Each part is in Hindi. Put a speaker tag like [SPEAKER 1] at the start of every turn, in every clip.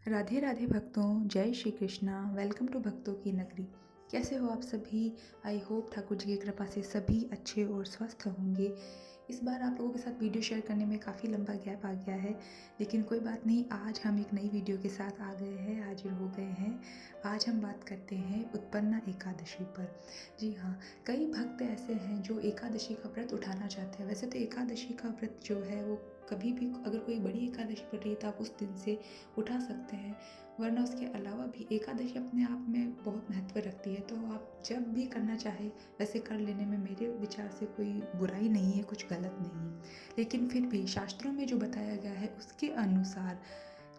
[SPEAKER 1] राधे राधे भक्तों, जय श्री कृष्णा। वेलकम टू भक्तों की नगरी। कैसे हो आप सभी? आई होप ठाकुर जी की कृपा से सभी अच्छे और स्वस्थ होंगे। इस बार आप लोगों के साथ वीडियो शेयर करने में काफ़ी लंबा गैप आ गया है, लेकिन कोई बात नहीं। आज हम एक नई वीडियो के साथ आ गए हैं, हाजिर हो गए हैं। आज हम बात करते हैं उत्पन्ना एकादशी पर। जी हाँ, कई भक्त ऐसे हैं जो एकादशी का व्रत उठाना चाहते हैं। वैसे तो एकादशी का व्रत जो है वो कभी भी, अगर कोई बड़ी एकादशी पड़ रही है तो आप उस दिन से उठा सकते हैं, वरना उसके अलावा भी एकादशी अपने आप में बहुत महत्व रखती है। तो आप जब भी करना चाहे वैसे कर लेने में मेरे विचार से कोई बुराई नहीं है, कुछ गलत नहीं है। लेकिन फिर भी शास्त्रों में जो बताया गया है उसके अनुसार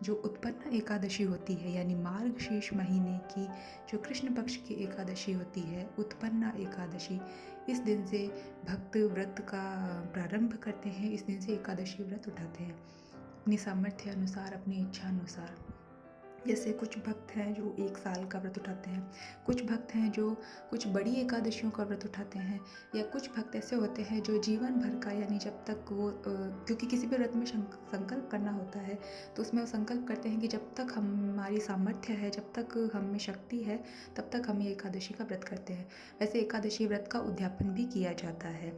[SPEAKER 1] जो उत्पन्ना एकादशी होती है, यानी मार्गशीर्ष महीने की जो कृष्ण पक्ष की एकादशी होती है, उत्पन्ना एकादशी, इस दिन से भक्त व्रत का प्रारंभ करते हैं। इस दिन से एकादशी व्रत उठाते हैं अपनी सामर्थ्य अनुसार, अपनी इच्छा अनुसार। जैसे कुछ भक्त हैं जो 1 साल का व्रत उठाते हैं, कुछ भक्त हैं जो कुछ बड़ी एकादशियों का व्रत उठाते हैं, या कुछ भक्त ऐसे होते हैं जो जीवन भर का, यानी जब तक वो क्योंकि किसी भी व्रत में संकल्प करना होता है, तो उसमें वो संकल्प करते हैं कि जब तक हमारी सामर्थ्य है, जब तक हम में शक्ति है, तब तक हम ये एकादशी का व्रत करते हैं। वैसे एकादशी व्रत का उद्यापन भी किया जाता है।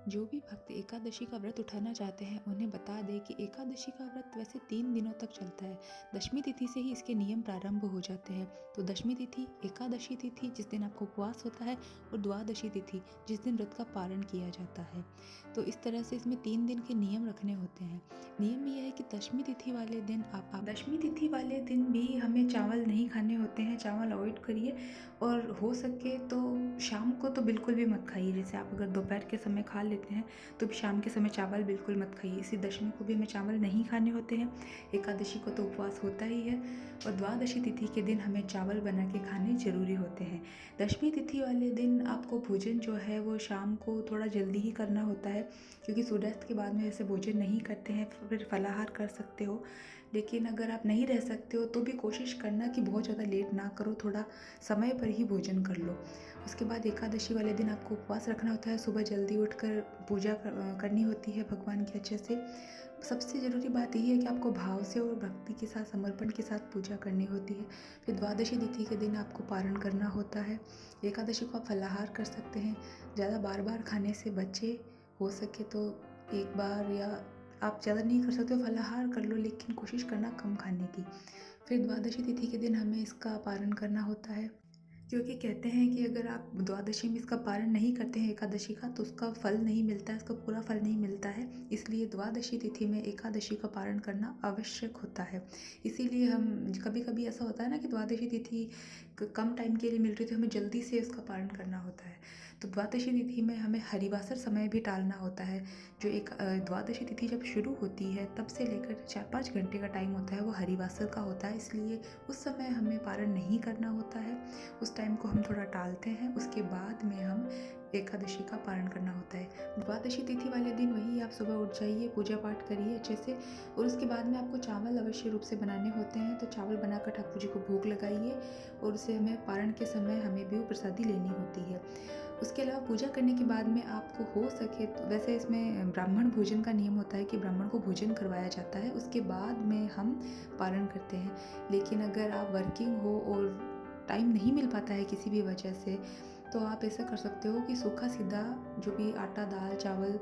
[SPEAKER 1] जो भी भक्त एकादशी का व्रत उठाना चाहते हैं उन्हें बता दें कि एकादशी का व्रत वैसे 3 दिनों तक चलता है। दशमी तिथि से ही इसके नियम प्रारंभ हो जाते हैं। तो दशमी तिथि, एकादशी तिथि जिस दिन आपको उपवास होता है, और द्वादशी तिथि जिस दिन व्रत का पारण किया जाता है। तो इस तरह से इसमें 3 दिन के नियम रखने होते हैं। नियम यह है कि दशमी तिथि वाले दिन आप दशमी तिथि वाले दिन भी हमें चावल नहीं खाने होते हैं, चावल अवॉइड करिए। और हो सके तो शाम को तो बिल्कुल भी मत खाइए। जैसे आप अगर दोपहर के समय खा लेते हैं तो शाम के समय चावल बिल्कुल मत खाइए। इसी दशमी को भी हमें चावल नहीं खाने होते हैं। एकादशी को तो उपवास होता ही है, और द्वादशी तिथि के दिन हमें चावल बना के खाने ज़रूरी होते हैं। दशमी तिथि वाले दिन आपको भोजन जो है वो शाम को थोड़ा जल्दी ही करना होता है, क्योंकि सूर्यास्त के बाद में ऐसे भोजन नहीं करते हैं। फिर फलाहार कर सकते हो, लेकिन अगर आप नहीं रह सकते हो तो भी कोशिश करना कि बहुत ज़्यादा लेट ना करो, थोड़ा समय पर ही भोजन कर लो। उसके बाद एकादशी वाले दिन आपको उपवास रखना होता है। सुबह जल्दी उठकर पूजा करनी होती है भगवान की अच्छे से। सबसे ज़रूरी बात यही है कि आपको भाव से और भक्ति के साथ, समर्पण के साथ पूजा करनी होती है। फिर द्वादशी तिथि के दिन आपको पारण करना होता है। एकादशी को आप फलाहार कर सकते हैं। ज़्यादा बार बार खाने से बचे, हो सके तो एक बार, या आप ज़्यादा नहीं कर सकते हो फलाहार कर लो, लेकिन कोशिश करना कम खाने की। फिर द्वादशी तिथि के दिन हमें इसका पारण करना होता है, क्योंकि कहते हैं कि अगर आप द्वादशी में इसका पारण नहीं करते हैं एकादशी का, तो उसका फल नहीं मिलता है, उसका पूरा फल नहीं मिलता है। इसलिए द्वादशी तिथि में एकादशी का पारण करना आवश्यक होता है। इसीलिए हम कभी कभी ऐसा होता है ना कि द्वादशी तिथि कम टाइम के लिए मिल रही है, तो हमें जल्दी से उसका पारण करना होता है। तो द्वादशी तिथि में हमें हरिवासर समय भी टालना होता है। जो एक द्वादशी तिथि जब शुरू होती है तब से लेकर 4-5 घंटे का टाइम होता है, वो हरिवासर का होता है। इसलिए उस समय हमें पारण नहीं करना होता है, उस टाइम को हम थोड़ा टालते हैं। उसके बाद में हम एकादशी का पारण करना होता है। द्वादशी तिथि वाले दिन वही आप सुबह उठ जाइए, पूजा पाठ करिए अच्छे से, और उसके बाद में आपको चावल अवश्य रूप से बनाने होते हैं। तो चावल बनाकर ठाकुर जी को भोग लगाइए, और उसे हमें पारण के समय हमें भी वो प्रसादी लेनी होती है। उसके अलावा पूजा करने के बाद में आपको हो सके तो, वैसे इसमें ब्राह्मण भोजन का नियम होता है कि ब्राह्मण को भोजन करवाया जाता है, उसके बाद में हम पारण करते हैं। लेकिन अगर आप वर्किंग हो और टाइम नहीं मिल पाता है किसी भी वजह से, तो आप ऐसा कर सकते हो कि सूखा सीधा जो भी आटा, दाल, चावल,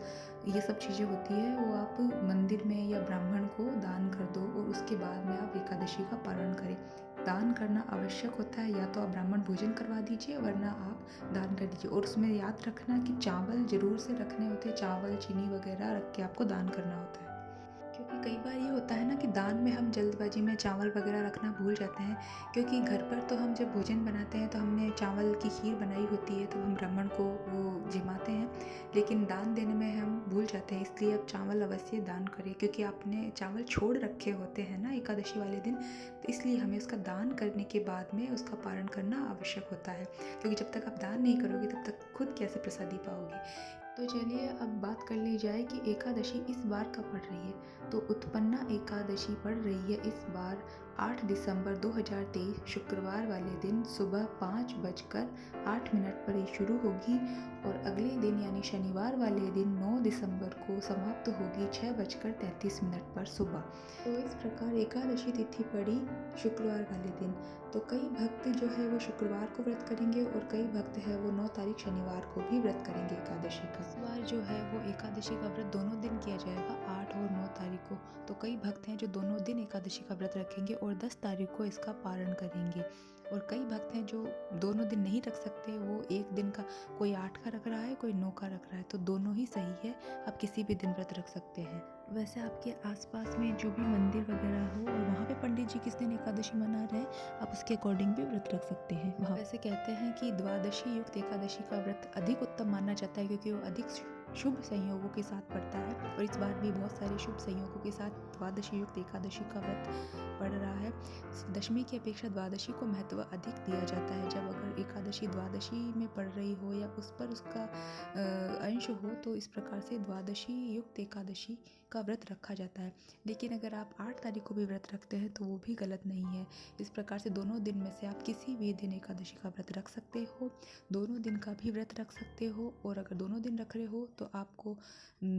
[SPEAKER 1] ये सब चीज़ें होती है, वो आप मंदिर में या ब्राह्मण को दान कर दो, और उसके बाद में आप एकादशी का पारण करें। दान करना आवश्यक होता है, या तो आप ब्राह्मण भोजन करवा दीजिए, वरना आप दान कर दीजिए। और उसमें याद रखना कि चावल ज़रूर से रखने होते हैं, चावल, चीनी वगैरह रख के आपको दान करना होता है। क्योंकि कई बार ये होता है ना कि दान में हम जल्दबाजी में चावल वगैरह रखना भूल जाते हैं, क्योंकि घर पर तो हम जब भोजन बनाते हैं तो हमने चावल की खीर बनाई होती है, तो हम ब्राह्मण को वो जिमाते हैं, लेकिन दान देने में हम भूल जाते हैं। इसलिए अब चावल अवश्य दान करें, क्योंकि आपने चावल छोड़ रखे होते हैं ना एकादशी वाले दिन, तो इसलिए हमें उसका दान करने के बाद में उसका पारण करना आवश्यक होता है। क्योंकि जब तक आप दान नहीं करोगे तब तक खुद कैसे प्रसादी पाओगे। तो चलिए अब बात कर ली जाए कि एकादशी इस बार कब पड़ रही है। तो उत्पन्ना एकादशी पड़ रही है इस बार 8 दिसंबर 2023 शुक्रवार वाले दिन सुबह 5:08 पर ये शुरू होगी और अगले दिन यानी शनिवार वाले दिन 9 दिसंबर को समाप्त होगी 6:33 पर सुबह। तो इस प्रकार एकादशी तिथि पड़ी शुक्रवार वाले दिन। तो कई भक्त जो है वो शुक्रवार को व्रत करेंगे और कई भक्त है वो 9 तारीख शनिवार को भी व्रत करेंगे एकादशी का। इस बार जो है वो एकादशी का व्रत दोनों दिन किया जाएगा, 8 और 9 तारीख को। तो कई भक्त हैं जो दोनों दिन एकादशी का व्रत रखेंगे और 10 तारीख को इसका पारण करेंगे। और कई भक्त हैं जो दोनों दिन नहीं रख सकते, वो एक दिन का, कोई 8 का रख रहा है, कोई 9 का रख रहा है। तो दोनों ही सही है, आप किसी भी दिन व्रत रख सकते हैं। वैसे आपके आसपास में जो भी मंदिर वगैरह हो और वहाँ पे पंडित जी किस दिन एकादशी मना रहे हैं, आप उसके अकॉर्डिंग भी व्रत रख सकते हैं वहाँ। वैसे कहते हैं कि द्वादशी युक्त एकादशी का व्रत अधिक उत्तम माना जाता है क्योंकि वो अधिक शुभ संयोगों के साथ पड़ता है। और इस बार भी बहुत सारे शुभ संयोगों के साथ द्वादशी युक्त एकादशी का व्रत पड़ रहा है। दशमी की अपेक्षा द्वादशी को महत्व अधिक दिया जाता है। जब अगर एकादशी द्वादशी में पड़ रही हो या उस पर उसका अंश हो तो इस प्रकार से द्वादशी युक्त एकादशी का व्रत रखा जाता है। लेकिन अगर आप 8 तारीख को भी व्रत रखते हैं तो वो भी गलत नहीं है। इस प्रकार से दोनों दिन में से आप किसी भी दिन एकादशी का व्रत रख सकते हो, दोनों दिन का भी व्रत रख सकते हो। और अगर दोनों दिन रख रहे हो तो आपको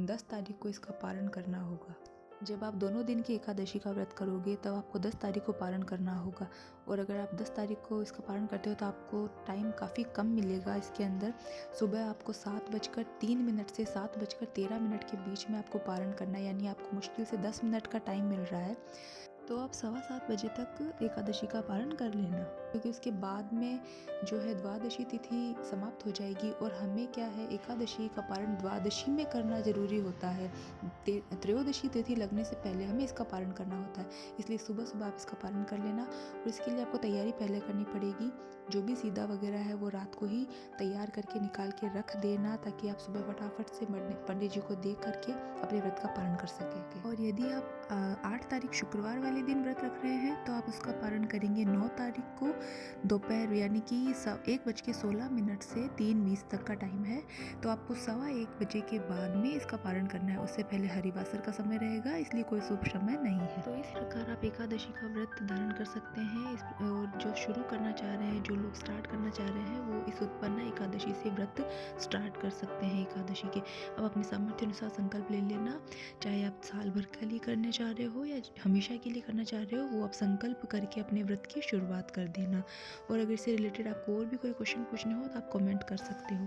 [SPEAKER 1] 10 तारीख को इसका पारण करना होगा। जब आप दोनों दिन की एकादशी का व्रत करोगे तब आपको 10 तारीख को पारण करना होगा। और अगर आप 10 तारीख को इसका पारण करते हो तो आपको टाइम काफ़ी कम मिलेगा इसके अंदर। सुबह आपको 7:03 से 7:13 के बीच में आपको पारण करना है, यानी आपको मुश्किल से 10 मिनट का टाइम मिल रहा है। तो आप 7:15 बजे तक एकादशी का पारण कर लेना, क्योंकि उसके बाद में जो है द्वादशी तिथि समाप्त हो जाएगी। और हमें क्या है, एकादशी का पारण द्वादशी में करना ज़रूरी होता है। त्रयोदशी तिथि लगने से पहले हमें इसका पारण करना होता है। इसलिए सुबह सुबह आप इसका पारण कर लेना। और इसके लिए आपको तैयारी पहले करनी पड़ेगी। जो भी सीधा वगैरह है वो रात को ही तैयार करके निकाल के रख देना, ताकि आप सुबह फटाफट से पंडित जी को देख करके अपने व्रत का पारण कर सकेंगे। और यदि आप 8 तारीख शुक्रवार वाले दिन व्रत रख रहे हैं तो आप उसका पारण करेंगे 9 तारीख को दोपहर, यानी कि 1:16 से 3:20 तक का टाइम है। तो आपको 1:15 बजे के बाद में इसका पारण करना है। उससे पहले हरिवासर का समय रहेगा, इसलिए कोई शुभ समय नहीं है। तो इस प्रकार आप एकादशी का व्रत धारण कर सकते हैं। और जो शुरू करना चाह रहे हैं, जो लोग स्टार्ट करना चाह रहे हैं, वो इस उत्पन्ना एकादशी से व्रत स्टार्ट कर सकते हैं एकादशी के। अब अपने सामर्थ्य अनुसार संकल्प ले लेना, चाहे आप साल भर के लिए करने चाह रहे हो या हमेशा के लिए करना चाह रहे हो, वो आप संकल्प करके अपने व्रत की शुरुआत कर देना। और अगर इससे रिलेटेड आपको और भी कोई क्वेश्चन पूछने हो तो आप कमेंट कर सकते हो।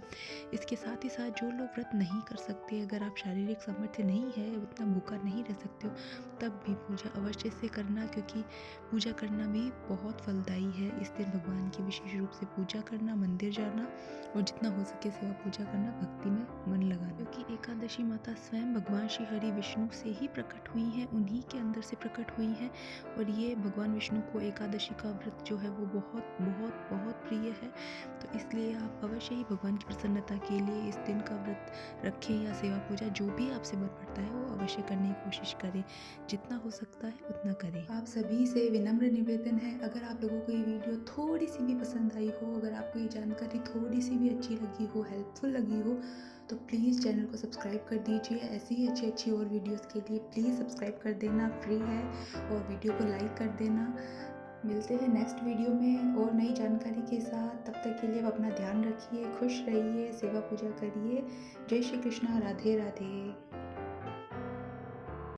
[SPEAKER 1] इसके साथ ही साथ जो लोग व्रत नहीं कर सकते, अगर आप शारीरिक सामर्थ्य नहीं है, उतना भूखा नहीं रह सकते हो, तब भी पूजा अवश्य से करना, क्योंकि पूजा करना भी बहुत फलदायी है। इस दिन भगवान की विशेष रूप से पूजा करना, मंदिर जाना और जितना हो सके सेवा पूजा करना, भक्ति में मन लगाना। क्योंकि एकादशी माता स्वयं भगवान श्री हरि विष्णु से ही प्रकट हुई हैं, उन्हीं के अंदर से प्रकट हुई हैं। और ये भगवान विष्णु को एकादशी का व्रत जो है वो बहुत बहुत बहुत प्रिय है। तो इसलिए आप अवश्य ही भगवान की प्रसन्नता के लिए इस दिन का व्रत रखें या सेवा पूजा जो भी आपसे बन पड़ता है वो अवश्य करने की कोशिश करें। जितना हो सकता है उतना करें। आप सभी से विनम्र निवेदन है, अगर आप लोगों को ये वीडियो थोड़ी सी भी पसंद आई हो, अगर आपको ये जानकारी थोड़ी सी भी अच्छी लगी हो, हेल्पफुल लगी हो, तो प्लीज़ चैनल को सब्सक्राइब कर दीजिए। ऐसी ही अच्छी और वीडियोस के लिए प्लीज़ सब्सक्राइब कर देना, फ्री है। और वीडियो को लाइक कर देना। मिलते हैं नेक्स्ट वीडियो में और नई जानकारी के साथ। तब तक के लिए आप अपना ध्यान रखिए, खुश रहिए, सेवा पूजा करिए। जय श्री कृष्णा, राधे राधे।